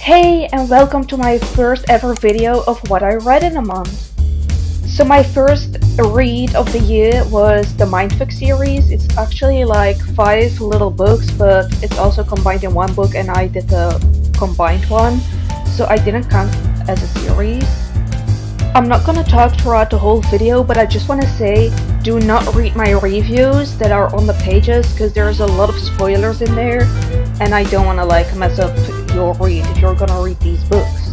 Hey, and welcome to my first ever video of what I read in a month. So my first read of the year was the Mindfuck series. It's actually like 5 little books, but it's also combined in one book and I did the combined one, so I didn't count as a series. I'm not gonna talk throughout the whole video, but I just want to say, do not read my reviews that are on the pages, because there's a lot of spoilers in there, and I don't want to like mess up your read if you're gonna read these books.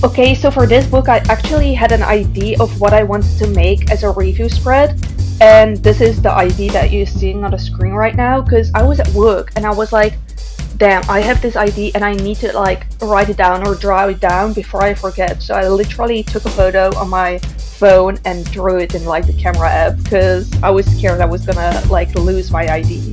Okay, so for this book I actually had an idea of what I wanted to make as a review spread, and this is the idea that you're seeing on the screen right now, because I was at work and I was like, damn, I have this idea and I need to like write it down or draw it down before I forget. So I literally took a photo on my phone and drew it in like the camera app, because I was scared I was gonna like lose my idea.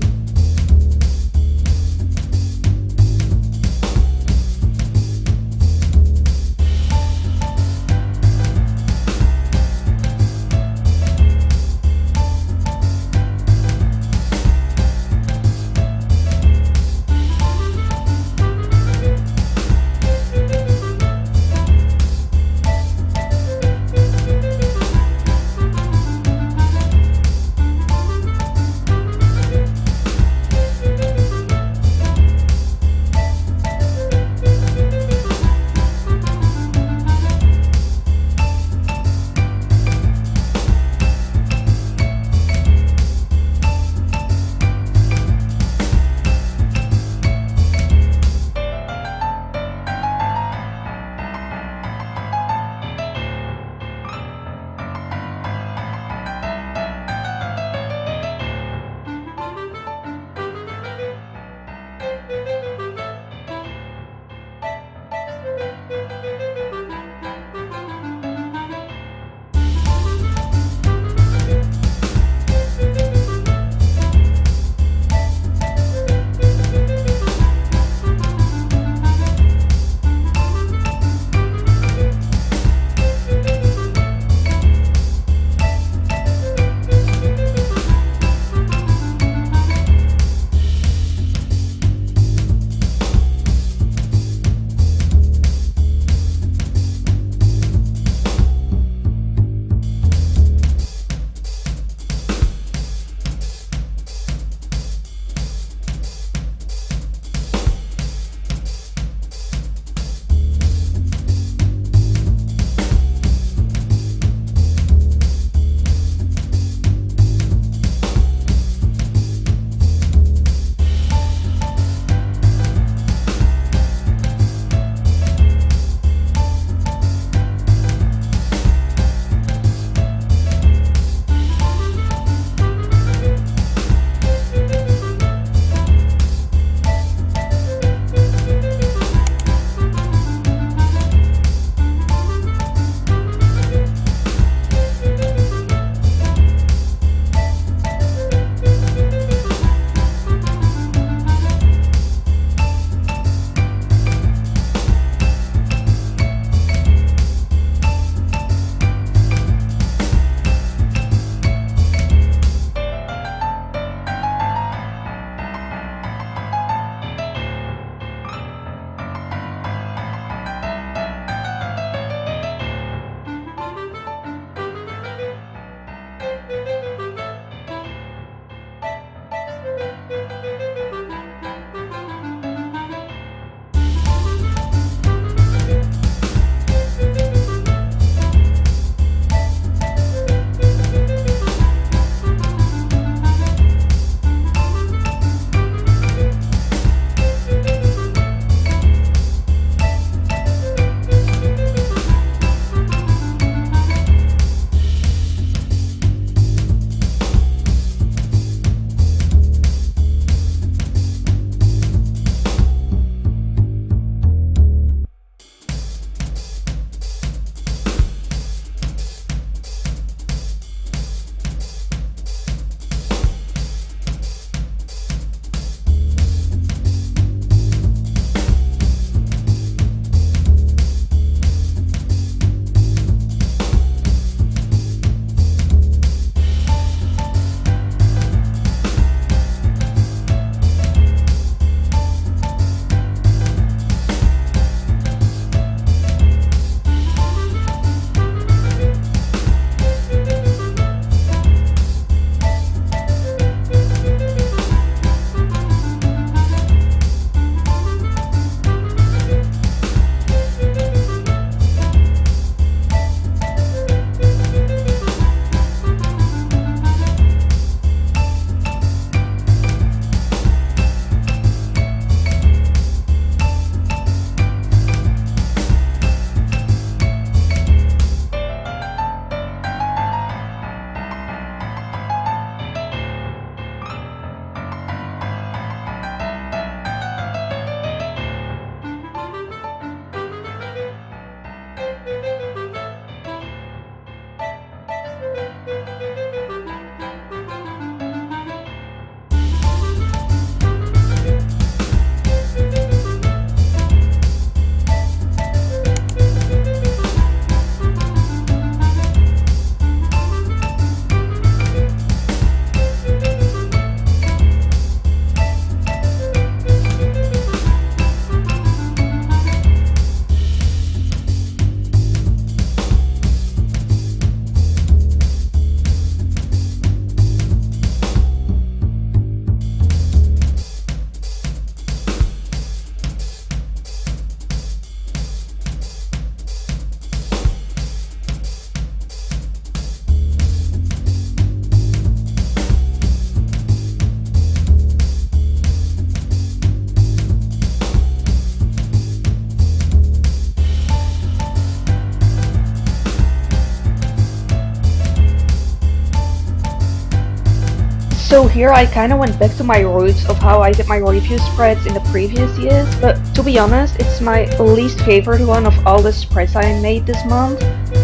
So here I kind of went back to my roots of how I did my review spreads in the previous years, but to be honest, it's my least favorite one of all the spreads I made this month,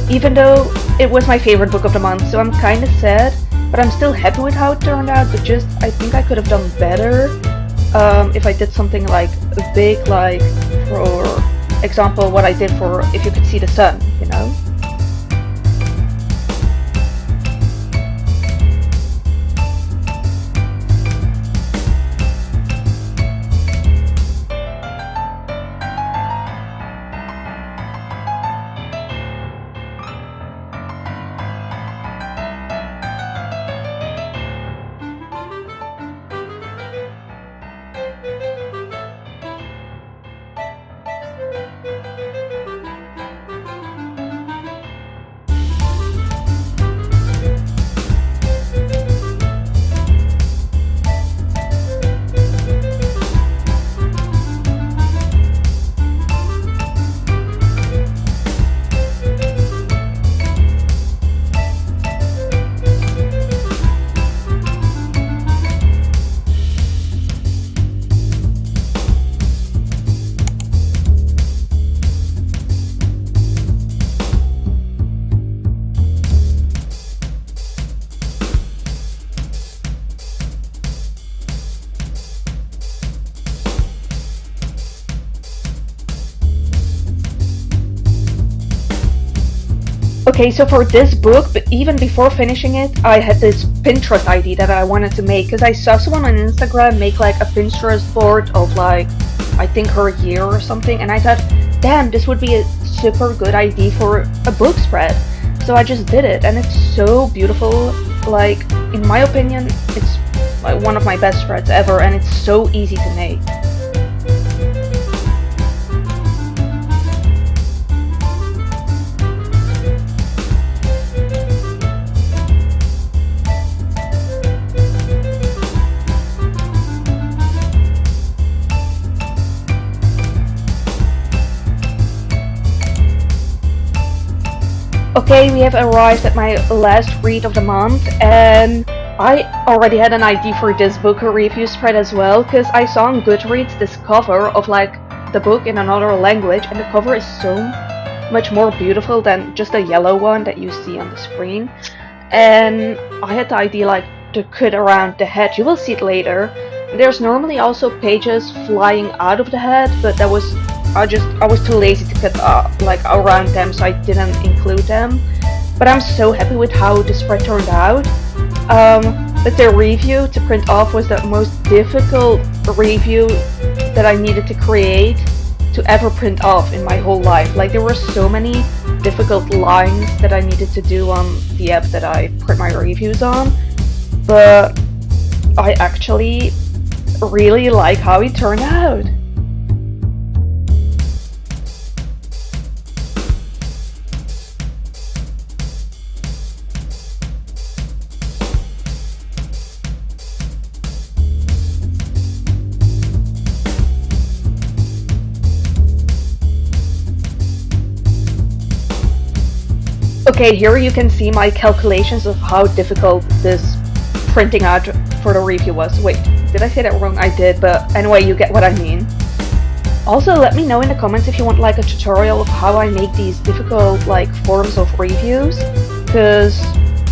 even though it was my favorite book of the month, so I'm kind of sad, but I'm still happy with how it turned out, but just I think I could have done better if I did something like big, like for example what I did for If You Could See the Sun, you know? Okay, so for this book, but even before finishing it, I had this Pinterest ID that I wanted to make because I saw someone on Instagram make like a Pinterest board of like, I think her year or something, and I thought, damn, this would be a super good idea for a book spread. So I just did it, and it's so beautiful. Like, in my opinion, it's like one of my best spreads ever, and it's so easy to make. Okay, we have arrived at my last read of the month, and I already had an idea for this book review spread as well, because I saw on Goodreads this cover of like the book in another language, and the cover is so much more beautiful than just the yellow one that you see on the screen. And I had the idea like to cut around the head. You will see it later. There's normally also pages flying out of the head, but that was I was too lazy to cut like around them, so I didn't include them. But I'm so happy with how the spread turned out. But the review to print off was the most difficult review that I needed to create to ever print off in my whole life. Like, there were so many difficult lines that I needed to do on the app that I print my reviews on, but I actually really like how it turned out. Okay, here you can see my calculations of how difficult this printing out for the review was. Wait, did I say that wrong? I did, but anyway, you get what I mean. Also, let me know in the comments if you want like a tutorial of how I make these difficult like forms of reviews, because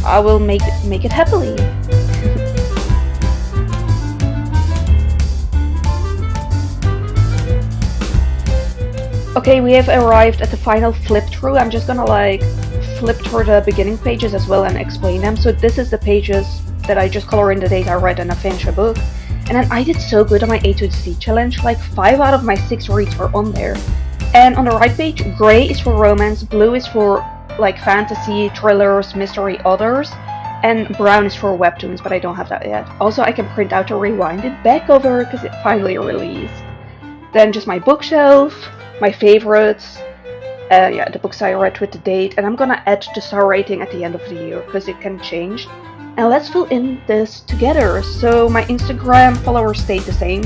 I will make it happily. Okay, we have arrived at the final flip through. I'm just gonna like flip through the beginning pages as well and explain them. So this is the pages that I just color in the date I read and I finish a book. And then I did so good on my A to Z challenge, like 5 out of my 6 reads were on there. And on the right page, gray is for romance, blue is for like fantasy, thrillers, mystery, others, and brown is for webtoons, but I don't have that yet. Also, I can print out a rewinded back cover because it finally released. Then just my bookshelf, my favorites, yeah, the books I read with the date, and I'm gonna add the star rating at the end of the year because it can change. And let's fill in this together. So my Instagram followers stayed the same,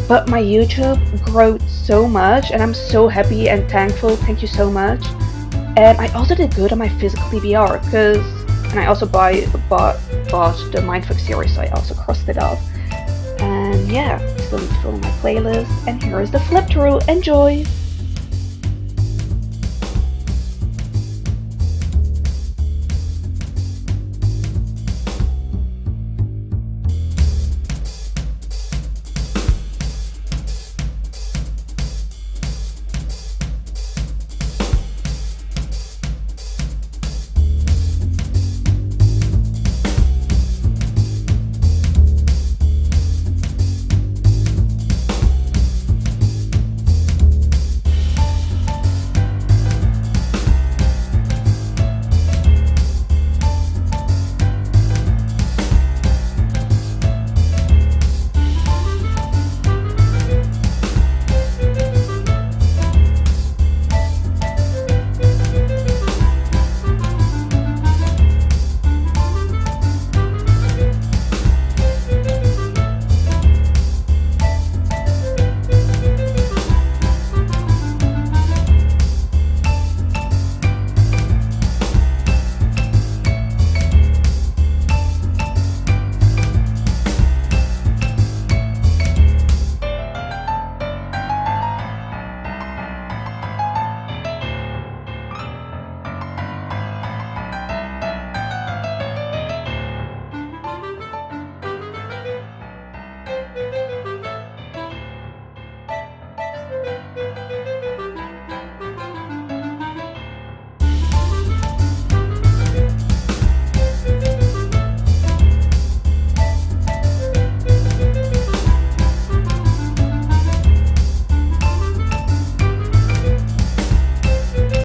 but my YouTube grew so much, and I'm so happy and thankful. Thank you so much. And I also did good on my physical PBR because And I also bought the Mindfuck series, so I also crossed it off. And yeah, still need to fill in my playlist. And here is the flip through. Enjoy!